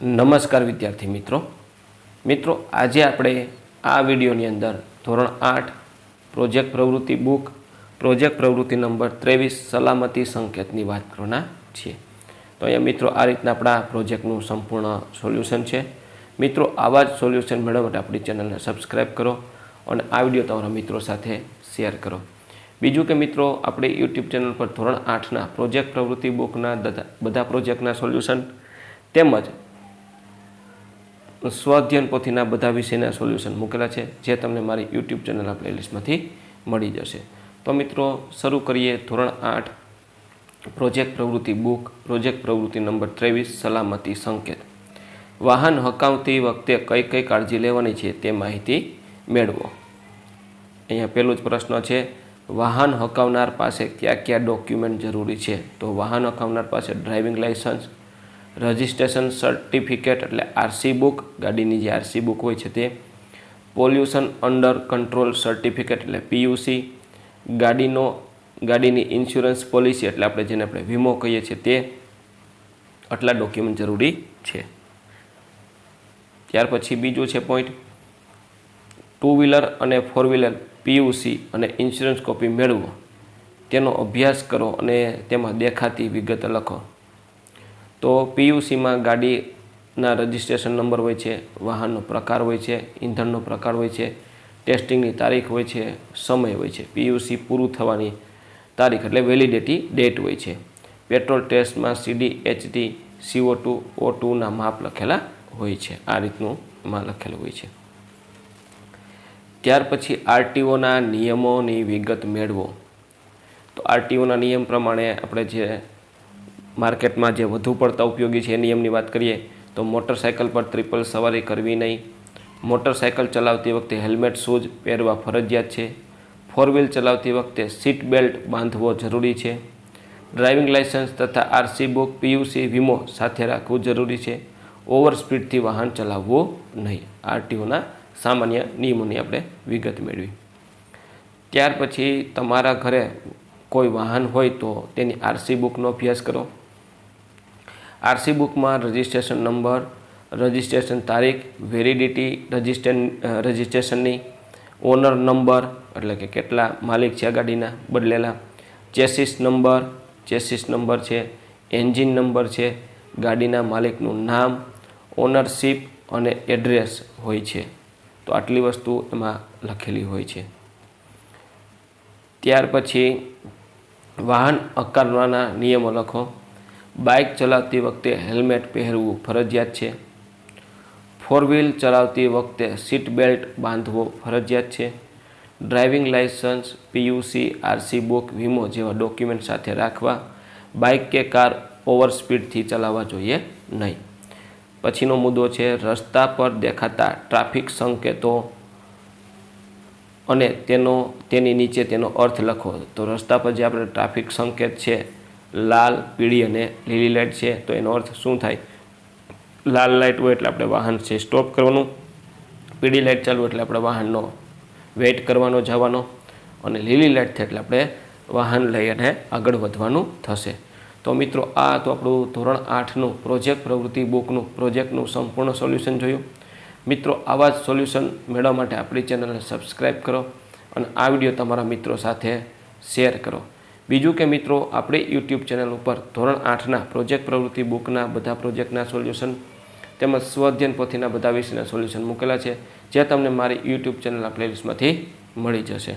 નમસ્કાર વિદ્યાર્થી મિત્રો આજે આપણે આ વિડીયોની અંદર ધોરણ 8 પ્રોજેક્ટ પ્રવૃત્તિ બુક પ્રોજેક્ટ પ્રવૃત્તિ નંબર 23 સલામતી સંકેતની વાત કરવાના છીએ। તો અહીંયા મિત્રો આ રીતના આપણા પ્રોજેક્ટનું સંપૂર્ણ સોલ્યુશન છે। મિત્રો આવા જ સોલ્યુશન મેળવવા માટે આપણી ચેનલને સબસ્ક્રાઈબ કરો અને આ વિડીયો તમારા મિત્રો સાથે શેર કરો। બીજું કે મિત્રો આપણી યુટ્યુબ ચેનલ પર ધોરણ 8ના પ્રોજેક્ટ પ્રવૃત્તિ બુકના બધા પ્રોજેક્ટના સોલ્યુશન તેમજ સ્વાધ્યાયન પોથીના બધા વિષયના સોલ્યુશન મૂકેલા છે, જે તમને મારી યુટ્યુબ ચેનલના પ્લેલિસ્ટમાંથી મળી જશે। તો મિત્રો શરૂ કરીએ ધોરણ 8 પ્રોજેક્ટ પ્રવૃત્તિ બુક પ્રોજેક્ટ પ્રવૃત્તિ નંબર 23 સલામતી સંકેત। વાહન હકાવતી વખતે કઈ કઈ કાળજી લેવાની છે તે માહિતી મેળવો। અહીંયા પહેલો જ પ્રશ્ન છે, વાહન હકાવનાર પાસે કયા કયા ડોક્યુમેન્ટ જરૂરી છે? તો વાહન હકાવનાર પાસે ડ્રાઇવિંગ લાઇસન્સ, રજિસ્ટ્રેશન સર્ટિફિકેટ એટલે આરસી બુક, ગાડીની જે આરસી બુક હોય છે તે, પોલ્યુશન અંડર કંટ્રોલ સર્ટિફિકેટ એટલે પીયુસી, ગાડીની ઇન્સ્યોરન્સ પોલિસી એટલે જેને આપણે વીમો કહીએ છીએ તે, આટલા ડોક્યુમેન્ટ જરૂરી છે। ત્યાર પછી બીજું છે પોઈન્ટ, 2 વ્હીલર અને 4 વ્હીલર પીયુસી અને ઇન્સ્યોરન્સ કોપી મેળવો, તેનો અભ્યાસ કરો અને તેમાં દેખાતી વિગત લખો। તો પીયુસીમાં ગાડીના રજિસ્ટ્રેશન નંબર હોય છે, વાહનનો પ્રકાર હોય છે, ઈંધણનો પ્રકાર હોય છે, ટેસ્ટિંગની તારીખ હોય છે, સમય હોય છે, પીયુસી પૂરું થવાની તારીખ એટલે વેલિડિટી ડેટ હોય છે, પેટ્રોલ ટેસ્ટમાં સીડી, એચટી, CO2, O2ના માપ લખેલા હોય છે, આ રીતનું માં લખેલું હોય છે। ત્યાર પછી આરટીઓના નિયમોની વિગત મેળવો। તો આરટીઓના નિયમ પ્રમાણે આપણે જે માર્કેટમાં જે વધુ પડતા ઉપયોગી છે એ નિયમની વાત કરીએ તો મોટરસાઇકલ પર ટ્રિપલ સવારી કરવી નહીં, મોટરસાઇકલ ચલાવતી વખતે હેલ્મેટ શૂઝ પહેરવા ફરજિયાત છે, 4 વ્હીલ ચલાવતી વખતે સીટ બેલ્ટ બાંધવો જરૂરી છે, ડ્રાઇવિંગ લાઇસન્સ તથા આરસી બુક, પીયુસી, વીમો સાથે રાખવું જરૂરી છે, ઓવર સ્પીડથી વાહન ચલાવવું નહીં। આરટીઓના સામાન્ય નિયમોની આપણે વિગત મેળવી। ત્યાર પછી તમારા ઘરે કોઈ વાહન હોય તો તેની આરસી બુકનો અભ્યાસ કરો। આરસી બુકમાં રજિસ્ટ્રેશન નંબર, રજિસ્ટ્રેશન તારીખ, વેલિડિટી રજિસ્ટ્રેશનની, ઓનર નંબર એટલે કે કેટલા માલિક છે ગાડીના બદલેલા, ચેસિસ નંબર છે, એન્જિન નંબર છે, ગાડીના માલિકનું નામ, ઓનરશીપ અને એડ્રેસ હોય છે। તો આટલી વસ્તુ એમાં લખેલી હોય છે। ત્યાર પછી વાહન હકાવવાના નિયમો લખો। બાઇક ચલાવતી વખતે હેલ્મેટ પહેરવું ફરજિયાત છે, 4 વ્હીલ ચલાવતી વખતે સીટ બેલ્ટ બાંધવો ફરજિયાત છે, driving licence, PUC, RC book, વીમો જેવા ડોક્યુમેન્ટ સાથે રાખવા, બાઇક કે કાર ઓવર સ્પીડથી ચલાવવા જોઈએ નહીં। પછીનો મુદ્દો છે, રસ્તા પર દેખાતા ટ્રાફિક સંકેતો અને તેની નીચે તેનો અર્થ લખો। તો રસ્તા પર જે આપણે ટ્રાફિક સંકેત છે, લાલ, પીળી અને લીલી લાઇટ છે, તો એનો અર્થ શું થાય? લાલ લાઇટ હોય એટલે આપણે વાહન છે સ્ટોપ કરવાનું, પીળી લાઇટ ચાલુ એટલે આપણે વાહનનો વેઇટ કરવાનો જવાનો, અને લીલી લાઇટ થાય એટલે આપણે વાહન લઈ અને આગળ વધવાનું થશે। તો મિત્રો આ તો આપણું ધોરણ 8નું પ્રોજેક્ટ પ્રવૃત્તિ બુકનું પ્રોજેક્ટનું સંપૂર્ણ સોલ્યુશન જોયું। મિત્રો આવા જ સોલ્યુશન મેળવવા માટે આપણી ચેનલને સબસ્ક્રાઈબ કરો અને આ વિડીયો તમારા મિત્રો સાથે શેર કરો। બીજું કે મિત્રો આપણી યુટ્યુબ ચેનલ ઉપર ધોરણ 8ના પ્રોજેક્ટ પ્રવૃત્તિ બુકના બધા પ્રોજેક્ટના સોલ્યુશન તેમજ સ્વાધ્યાયન પોથીના બધા વિષયના સોલ્યુશન મૂકેલા છે, જે તમને મારી યુટ્યુબ ચેનલના પ્લેલિસ્ટમાંથી મળી જશે।